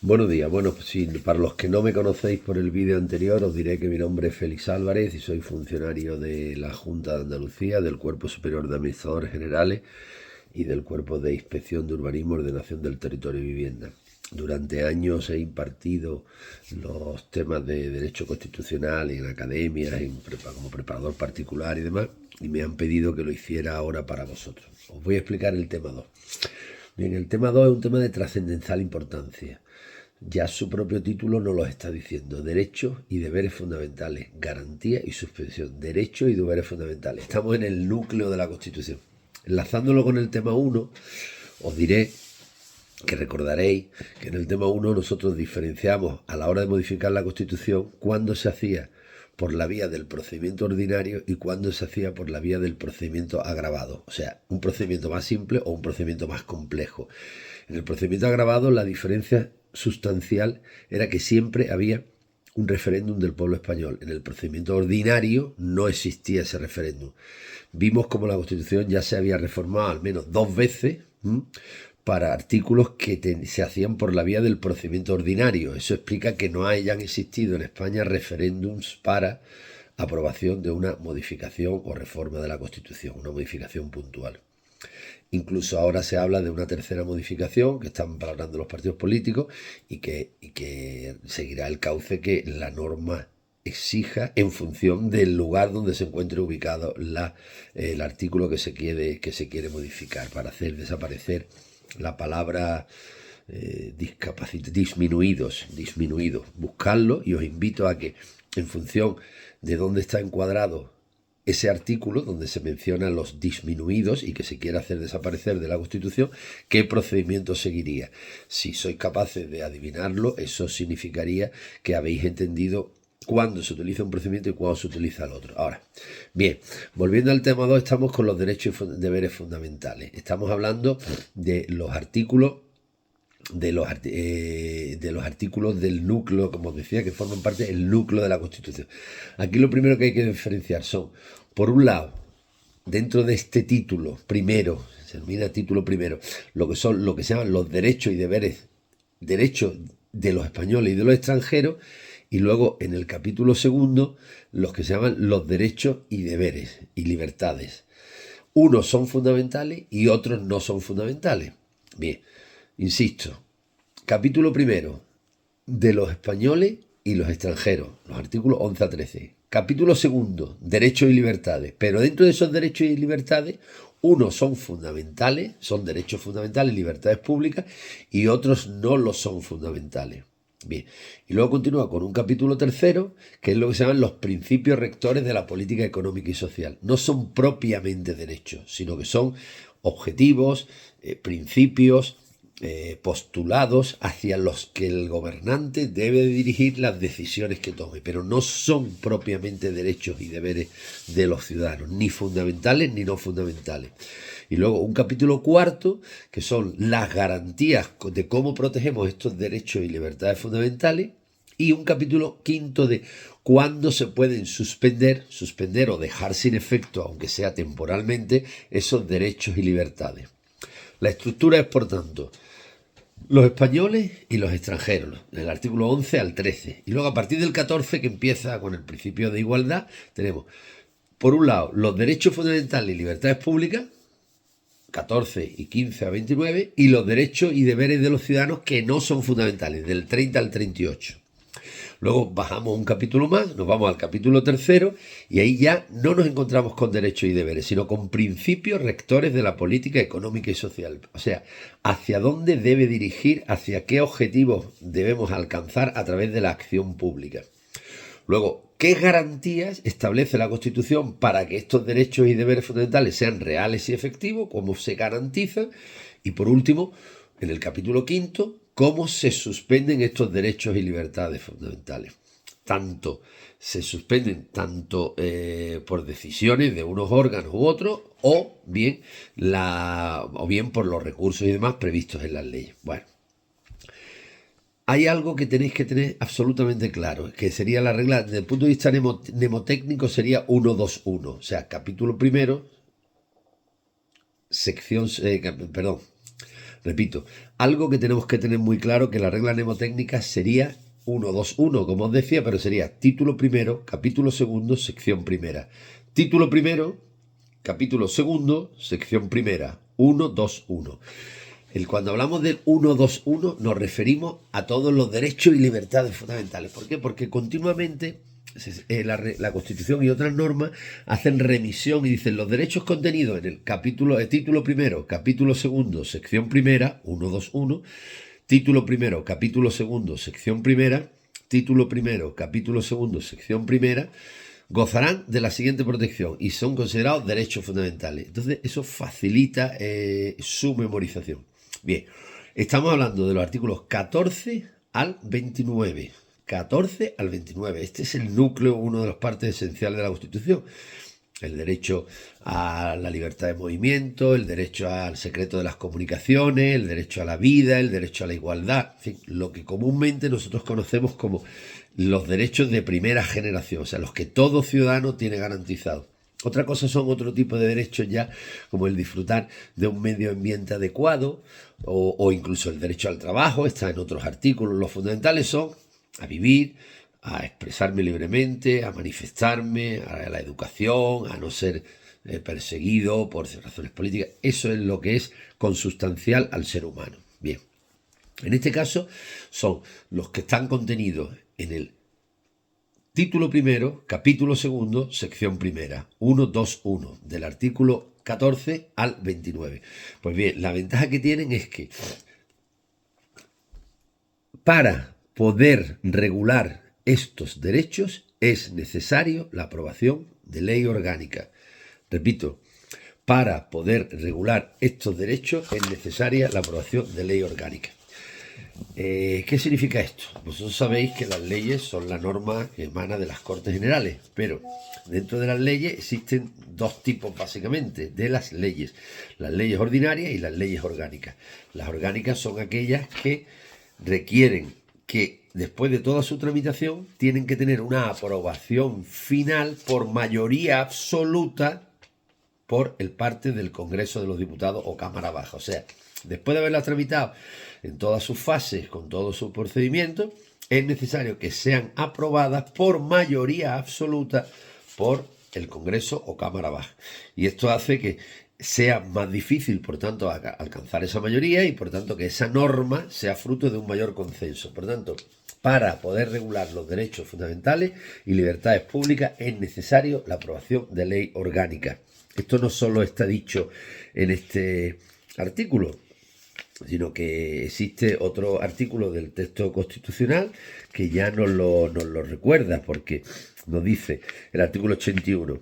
Buenos días. Bueno, pues sí, para los que no me conocéis por el vídeo anterior, os diré que mi nombre es Félix Álvarez y soy funcionario de la Junta de Andalucía, del Cuerpo Superior de Administradores Generales y del Cuerpo de Inspección de Urbanismo, Ordenación del Territorio y Vivienda. Durante años he impartido los temas de derecho constitucional en academias, como preparador particular y demás, y me han pedido que lo hiciera ahora para vosotros. Os voy a explicar el tema 2. Bien, el tema 2 es un tema de trascendental importancia. Ya su propio título nos lo está diciendo: derechos y deberes fundamentales, garantía y suspensión, derechos y deberes fundamentales. Estamos en el núcleo de la Constitución. Enlazándolo con el tema 1, os diré que recordaréis que en el tema 1 nosotros diferenciamos a la hora de modificar la Constitución cuándo se hacía por la vía del procedimiento ordinario y cuándo se hacía por la vía del procedimiento agravado, o sea, un procedimiento más simple o un procedimiento más complejo. En el procedimiento agravado la diferencia sustancial era que siempre había un referéndum del pueblo español. En el procedimiento ordinario no existía ese referéndum. Vimos como la Constitución ya se había reformado al menos 2 veces para artículos que se hacían por la vía del procedimiento ordinario. Eso explica que no hayan existido en España referéndums para aprobación de una modificación o reforma de la Constitución, una modificación puntual. Incluso ahora se habla de una tercera modificación que están valorando los partidos políticos y que seguirá el cauce que la norma exija en función del lugar donde se encuentre ubicado el artículo que se quiere modificar, para hacer desaparecer la palabra disminuidos. Buscadlo y os invito a que, en función de dónde está encuadrado ese artículo donde se mencionan los disminuidos y que se quiere hacer desaparecer de la Constitución, ¿qué procedimiento seguiría? Si sois capaces de adivinarlo, eso significaría que habéis entendido cuándo se utiliza un procedimiento y cuándo se utiliza el otro. Ahora, bien, volviendo al tema 2, estamos con los derechos y deberes fundamentales. Estamos hablando de los artículos de los artículos del núcleo, como os decía, que forman parte del núcleo de la Constitución. Aquí lo primero que hay que diferenciar son, por un lado, dentro de este título primero, se denomina título primero, lo que se llaman los derechos y deberes, derechos de los españoles y de los extranjeros, y luego en el capítulo segundo, los que se llaman los derechos y deberes y libertades. Unos son fundamentales y otros no son fundamentales. Bien, insisto, capítulo primero, de los españoles y los extranjeros, los artículos 11 a 13. Capítulo segundo, derechos y libertades. Pero dentro de esos derechos y libertades, unos son fundamentales, son derechos fundamentales, libertades públicas, y otros no lo son fundamentales. Bien, y luego continúa con un capítulo tercero, que es lo que se llaman los principios rectores de la política económica y social. No son propiamente derechos, sino que son objetivos, principios, postulados hacia los que el gobernante debe dirigir las decisiones que tome, pero no son propiamente derechos y deberes de los ciudadanos, ni fundamentales ni no fundamentales. Y luego un capítulo cuarto, que son las garantías de cómo protegemos estos derechos y libertades fundamentales, y un capítulo quinto de cuándo se pueden suspender o dejar sin efecto, aunque sea temporalmente, esos derechos y libertades. La estructura es, por tanto, los españoles y los extranjeros, del artículo 11 al 13. Y luego a partir del 14, que empieza con el principio de igualdad, tenemos, por un lado, los derechos fundamentales y libertades públicas, 14 y 15 a 29, y los derechos y deberes de los ciudadanos que no son fundamentales, del 30 al 38. Luego bajamos un capítulo más, nos vamos al capítulo tercero y ahí ya no nos encontramos con derechos y deberes, sino con principios rectores de la política económica y social. O sea, hacia dónde debe dirigir, hacia qué objetivos debemos alcanzar a través de la acción pública. Luego, ¿qué garantías establece la Constitución para que estos derechos y deberes fundamentales sean reales y efectivos? ¿Cómo se garantizan? Y por último, en el capítulo quinto, ¿cómo se suspenden estos derechos y libertades fundamentales? Se suspenden tanto por decisiones de unos órganos u otros, o bien por los recursos y demás previstos en las leyes. Bueno, hay algo que tenéis que tener absolutamente claro, que sería la regla, desde el punto de vista mnemotécnico, sería 1-2-1. O sea, capítulo primero, Repito, algo que tenemos que tener muy claro, que la regla mnemotécnica sería 1-2-1, como os decía, pero sería título primero, capítulo segundo, sección primera. Título primero, capítulo segundo, sección primera. 1-2-1. Cuando hablamos del 1-2-1 nos referimos a todos los derechos y libertades fundamentales. ¿Por qué? Porque continuamente la Constitución y otras normas hacen remisión y dicen los derechos contenidos en el título primero, capítulo segundo, sección primera, 1-2-1, título primero, capítulo segundo, sección primera, título primero, capítulo segundo, sección primera, gozarán de la siguiente protección y son considerados derechos fundamentales. Entonces eso facilita su memorización. Bien, estamos hablando de los artículos 14 al 29. 14 al 29. Este es el núcleo, una de las partes esenciales de la Constitución. El derecho a la libertad de movimiento, el derecho al secreto de las comunicaciones, el derecho a la vida, el derecho a la igualdad, en fin, lo que comúnmente nosotros conocemos como los derechos de primera generación, o sea, los que todo ciudadano tiene garantizados. Otra cosa son otro tipo de derechos ya, como el disfrutar de un medio ambiente adecuado o incluso el derecho al trabajo, está en otros artículos. Los fundamentales son a vivir, a expresarme libremente, a manifestarme, a la educación, a no ser perseguido por razones políticas. Eso es lo que es consustancial al ser humano. Bien, en este caso son los que están contenidos en el título primero, capítulo segundo, sección primera, 1-2-1, del artículo 14 al 29. Pues bien, la ventaja que tienen es que para poder regular estos derechos es necesario la aprobación de ley orgánica. Repito, para poder regular estos derechos es necesaria la aprobación de ley orgánica. ¿Qué significa esto? Vosotros sabéis que las leyes son la norma que emana de las Cortes Generales, pero dentro de las leyes existen dos tipos básicamente de las leyes ordinarias y las leyes orgánicas. Las orgánicas son aquellas que requieren que después de toda su tramitación tienen que tener una aprobación final por mayoría absoluta por el parte del Congreso de los Diputados o Cámara Baja. O sea, después de haberlas tramitado en todas sus fases, con todos sus procedimientos, es necesario que sean aprobadas por mayoría absoluta por el Congreso o Cámara Baja. Y esto hace que sea más difícil, por tanto, alcanzar esa mayoría y, por tanto, que esa norma sea fruto de un mayor consenso. Por tanto, para poder regular los derechos fundamentales y libertades públicas es necesario la aprobación de ley orgánica. Esto no solo está dicho en este artículo, sino que existe otro artículo del texto constitucional que ya nos lo recuerda, porque nos dice el artículo 81: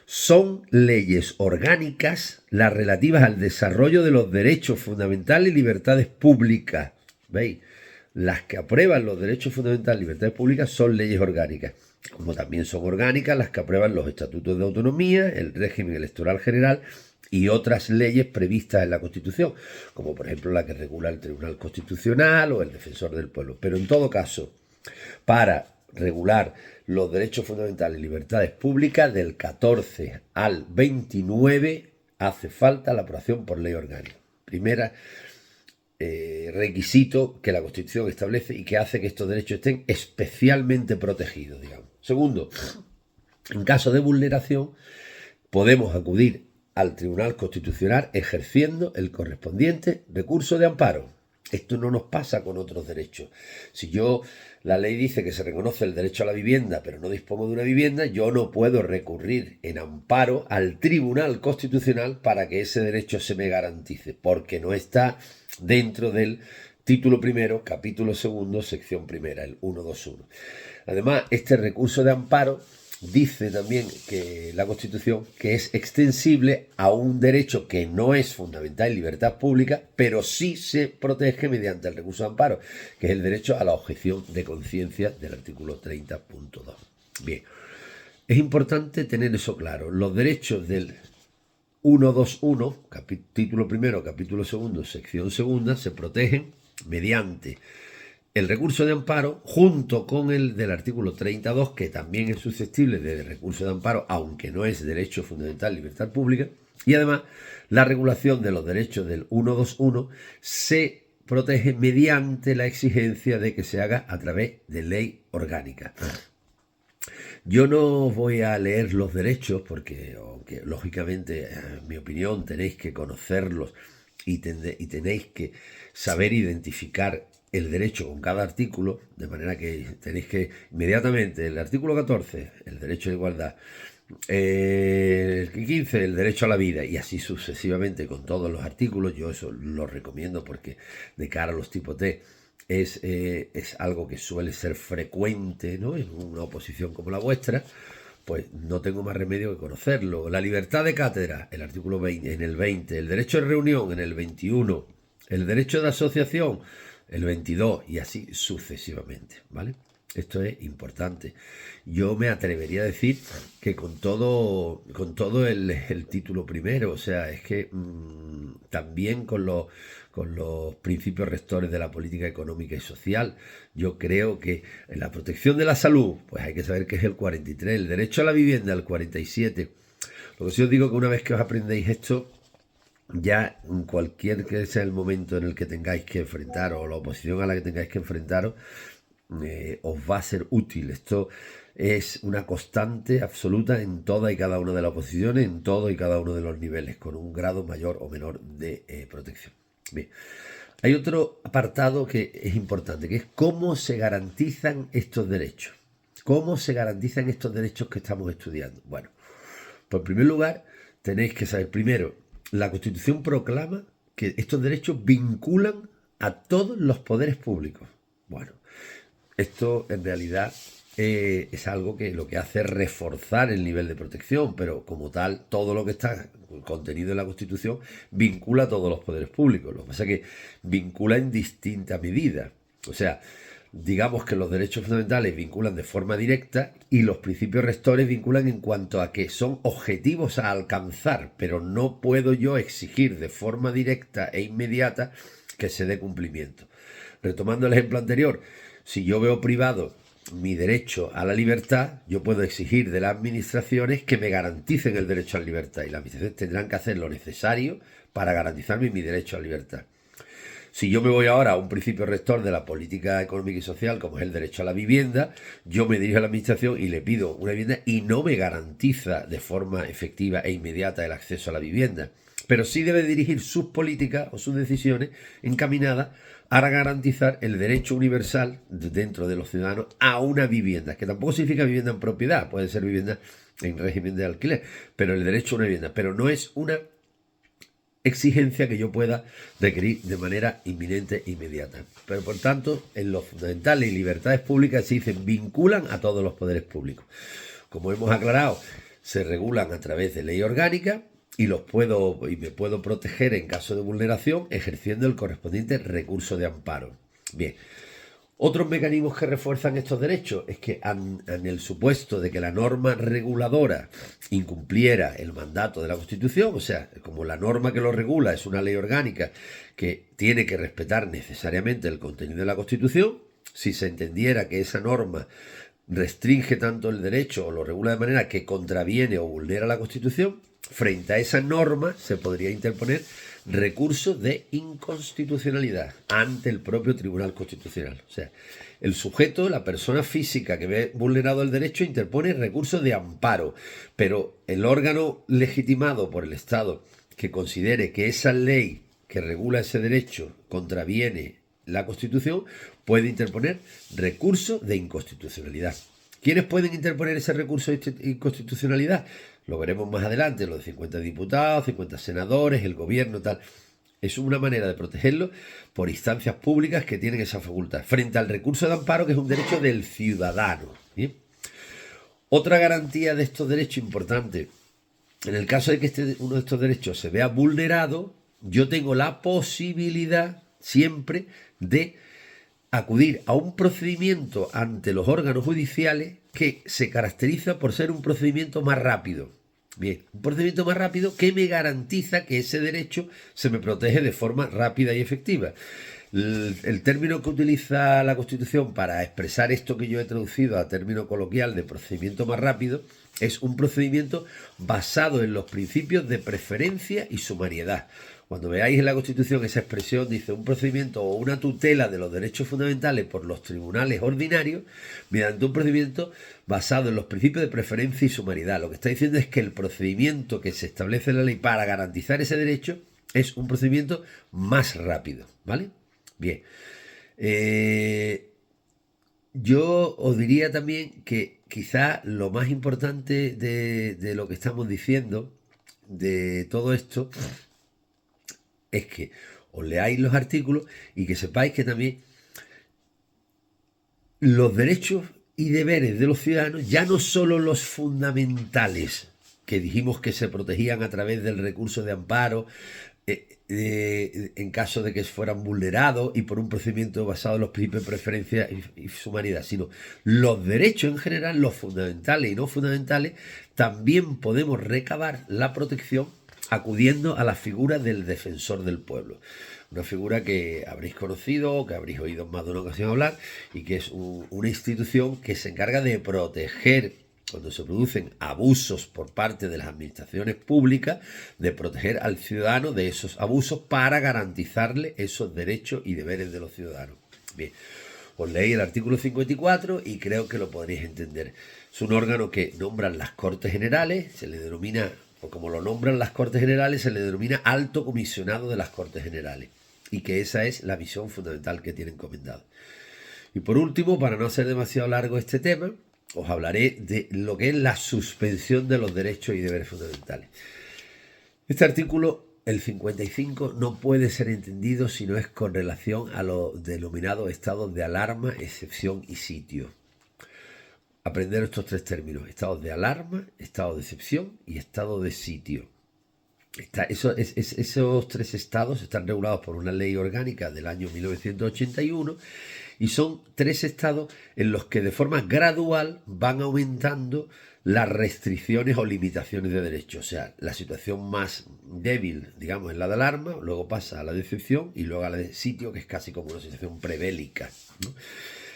son leyes orgánicas las relativas al desarrollo de los derechos fundamentales y libertades públicas. ¿Veis? Las que aprueban los derechos fundamentales y libertades públicas son leyes orgánicas, como también son orgánicas las que aprueban los estatutos de autonomía, el régimen electoral general y otras leyes previstas en la Constitución, como por ejemplo la que regula el Tribunal Constitucional o el Defensor del Pueblo. Pero en todo caso, para regular los derechos fundamentales y libertades públicas del 14 al 29 hace falta la aprobación por ley orgánica. Primera requisito que la Constitución establece y que hace que estos derechos estén especialmente protegidos, digamos. Segundo, en caso de vulneración podemos acudir al Tribunal Constitucional ejerciendo el correspondiente recurso de amparo. Esto no nos pasa con otros derechos. Si la ley dice que se reconoce el derecho a la vivienda, pero no dispongo de una vivienda, yo no puedo recurrir en amparo al Tribunal Constitucional para que ese derecho se me garantice, porque no está dentro del título primero, capítulo segundo, sección primera, el 121. Además, este recurso de amparo dice también que la Constitución que es extensible a un derecho que no es fundamental en libertad pública, pero sí se protege mediante el recurso de amparo, que es el derecho a la objeción de conciencia del artículo 30.2. Bien, es importante tener eso claro. Los derechos del 121, título primero, capítulo segundo, sección segunda, se protegen mediante el recurso de amparo junto con el del artículo 32, que también es susceptible de recurso de amparo, aunque no es derecho fundamental, libertad pública, Y además, la regulación de los derechos del 121 se protege mediante la exigencia de que se haga a través de ley orgánica. Yo no voy a leer los derechos porque, aunque lógicamente, en mi opinión, tenéis que conocerlos y tenéis que saber identificar el derecho con cada artículo, de manera que tenéis que inmediatamente, el artículo 14, el derecho de igualdad, el 15, el derecho a la vida, y así sucesivamente con todos los artículos. Yo eso lo recomiendo porque de cara a los tipo T es algo que suele ser frecuente, ¿no?, en una oposición como la vuestra. Pues no tengo más remedio que conocerlo. La libertad de cátedra, el artículo 20, en el 20, el derecho de reunión en el 21, el derecho de asociación el 22 y así sucesivamente, ¿vale? Esto es importante. Yo me atrevería a decir que con todo el título primero, o sea, es que también con los principios rectores de la política económica y social, yo creo que en la protección de la salud, pues hay que saber que es el 43, el derecho a la vivienda el 47. Lo que sí os digo que una vez que os aprendéis esto, ya cualquier que sea el momento en el que tengáis que enfrentaros o la oposición a la que tengáis que enfrentaros, os va a ser útil. Esto es una constante absoluta en toda y cada una de las oposiciones, en todo y cada uno de los niveles, con un grado mayor o menor de protección. Bien, hay otro apartado que es importante, que es cómo se garantizan estos derechos. ¿Cómo se garantizan estos derechos que estamos estudiando? Bueno, pues en primer lugar tenéis que saber, primero, la Constitución proclama que estos derechos vinculan a todos los poderes públicos. Bueno, esto en realidad es algo que lo que hace es reforzar el nivel de protección, pero como tal, todo lo que está contenido en la Constitución vincula a todos los poderes públicos. Lo que pasa es que vincula en distinta medida. O sea, digamos que los derechos fundamentales vinculan de forma directa y los principios rectores vinculan en cuanto a que son objetivos a alcanzar, pero no puedo yo exigir de forma directa e inmediata que se dé cumplimiento. Retomando el ejemplo anterior, si yo veo privado mi derecho a la libertad, yo puedo exigir de las administraciones que me garanticen el derecho a la libertad y las administraciones tendrán que hacer lo necesario para garantizarme mi derecho a la libertad. Si yo me voy ahora a un principio rector de la política económica y social, como es el derecho a la vivienda, yo me dirijo a la administración y le pido una vivienda y no me garantiza de forma efectiva e inmediata el acceso a la vivienda. Pero sí debe dirigir sus políticas o sus decisiones encaminadas a garantizar el derecho universal dentro de los ciudadanos a una vivienda, que tampoco significa vivienda en propiedad, puede ser vivienda en régimen de alquiler, pero el derecho a una vivienda, pero no es una exigencia que yo pueda requerir de manera inminente e inmediata. Pero por tanto, en los fundamentales y libertades públicas se dicen vinculan a todos los poderes públicos. Como hemos aclarado, se regulan a través de ley orgánica y me puedo proteger en caso de vulneración ejerciendo el correspondiente recurso de amparo. Bien. Otros mecanismos que refuerzan estos derechos es que en el supuesto de que la norma reguladora incumpliera el mandato de la Constitución, o sea, como la norma que lo regula es una ley orgánica que tiene que respetar necesariamente el contenido de la Constitución, si se entendiera que esa norma restringe tanto el derecho o lo regula de manera que contraviene o vulnera la Constitución, frente a esa norma se podría interponer recurso de inconstitucionalidad ante el propio Tribunal Constitucional. O sea, el sujeto, la persona física que ve vulnerado el derecho, interpone recurso de amparo, pero el órgano legitimado por el Estado que considere que esa ley que regula ese derecho contraviene la Constitución puede interponer recurso de inconstitucionalidad. ¿Quiénes pueden interponer ese recurso de inconstitucionalidad? Lo veremos más adelante, los de 50 diputados, 50 senadores, el gobierno, tal. Es una manera de protegerlo por instancias públicas que tienen esa facultad, frente al recurso de amparo, que es un derecho del ciudadano. ¿Bien? Otra garantía de estos derechos importante, en el caso de que uno de estos derechos se vea vulnerado, yo tengo la posibilidad siempre de acudir a un procedimiento ante los órganos judiciales que se caracteriza por ser un procedimiento más rápido. Bien, un procedimiento más rápido que me garantiza que ese derecho se me protege de forma rápida y efectiva. El término que utiliza la Constitución para expresar esto que yo he traducido a término coloquial de procedimiento más rápido es un procedimiento basado en los principios de preferencia y sumariedad. Cuando veáis en la Constitución esa expresión, dice un procedimiento o una tutela de los derechos fundamentales por los tribunales ordinarios mediante un procedimiento basado en los principios de preferencia y sumariedad. Lo que está diciendo es que el procedimiento que se establece en la ley para garantizar ese derecho es un procedimiento más rápido, ¿vale? Bien. Yo os diría también que quizá lo más importante de lo que estamos diciendo, de todo esto, es que os leáis los artículos y que sepáis que también los derechos y deberes de los ciudadanos, ya no solo los fundamentales, que dijimos que se protegían a través del recurso de amparo, en caso de que fueran vulnerados y por un procedimiento basado en los principios de preferencia y sumariedad, sino los derechos en general, los fundamentales y no fundamentales, también podemos recabar la protección acudiendo a la figura del defensor del pueblo. Una figura que habréis conocido o que habréis oído en más de una ocasión hablar y que es una institución que se encarga de proteger cuando se producen abusos por parte de las administraciones públicas, de proteger al ciudadano de esos abusos para garantizarle esos derechos y deberes de los ciudadanos. Bien, os leí el artículo 54 y creo que lo podréis entender. Es un órgano que nombran las Cortes Generales, se le denomina, o como lo nombran las Cortes Generales, se le denomina Alto Comisionado de las Cortes Generales, y que esa es la misión fundamental que tiene encomendada. Y por último, para no hacer demasiado largo este tema, os hablaré de lo que es la suspensión de los derechos y deberes fundamentales. Este artículo, el 55, no puede ser entendido si no es con relación a los denominados estados de alarma, excepción y sitio. Aprender estos tres términos: estados de alarma, estado de excepción y estado de sitio. Esos tres estados están regulados por una ley orgánica del año 1981 y son tres estados en los que de forma gradual van aumentando las restricciones o limitaciones de derechos. O sea, la situación más débil, digamos, es la de alarma, luego pasa a la de excepción y luego a la de sitio, que es casi como una situación prebélica, ¿no?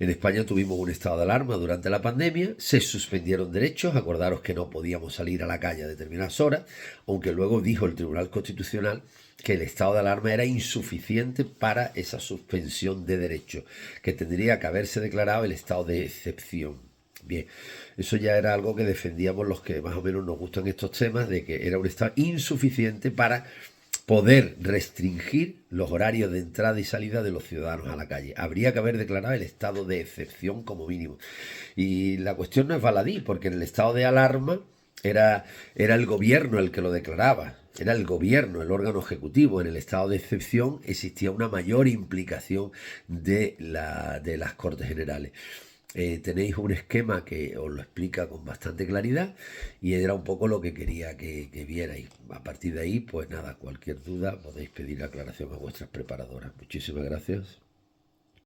En España tuvimos un estado de alarma durante la pandemia, se suspendieron derechos, acordaros que no podíamos salir a la calle a determinadas horas, aunque luego dijo el Tribunal Constitucional que el estado de alarma era insuficiente para esa suspensión de derechos, que tendría que haberse declarado el estado de excepción. Bien, eso ya era algo que defendíamos los que más o menos nos gustan estos temas, de que era un estado insuficiente para poder restringir los horarios de entrada y salida de los ciudadanos a la calle. Habría que haber declarado el estado de excepción como mínimo. Y la cuestión no es baladí, porque en el estado de alarma era el gobierno el que lo declaraba. Era el gobierno, el órgano ejecutivo. En el estado de excepción existía una mayor implicación de las Cortes Generales. Tenéis un esquema que os lo explica con bastante claridad y era un poco lo que quería que vierais. A partir de ahí, pues nada, cualquier duda podéis pedir aclaración a vuestras preparadoras. Muchísimas gracias.